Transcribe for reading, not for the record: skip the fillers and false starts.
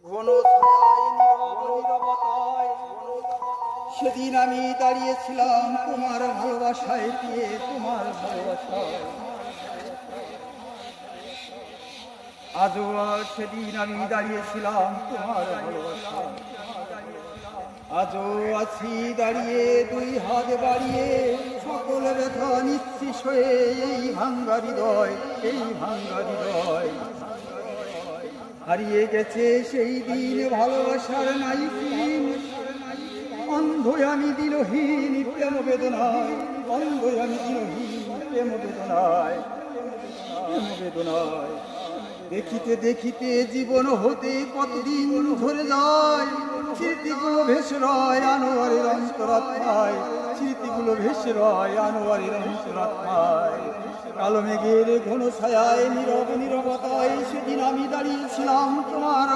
ঘন ছায়ায় নীরব নীরবতায় সেদিন আমি দাঁড়িয়েছিলাম তোমার ভালোবাসায় পেয়ে তোমার ভালোবাসায়। আজও সেদিন আমি দাঁড়িয়েছিলাম তোমার ভালোবাসায়। আজও আছি দাঁড়িয়ে দুই হাত বাড়িয়ে সকল ব্যথা নিঃশেষ হয়ে এই ভাঙ্গা হৃদয়, এই ভাঙ্গা হৃদয়। হারিয়ে গেছে সেই দিন ভালোবাসার নাই দিন, অন্ধ আমি দিনহীন প্রেম বেদনায়, অন্ধ আমি দিনহীন প্রেম বেদনায়, প্রেম বেদনায়। দেখিতে দেখিতে জীবন হতে কতদিন ধরে যায়, স্মৃতিগুলো ভেসে রয় আনোয়ারের অন্তরাত্মায়, স্মৃতিগুলো ভেসে রয় আনোয়ারের অন্তরাত্মায়। কালো মেঘের ঘন ছায়ায় নীরব নীরবতায় সেদিন আমি দাঁড়িয়েছিলাম তোমার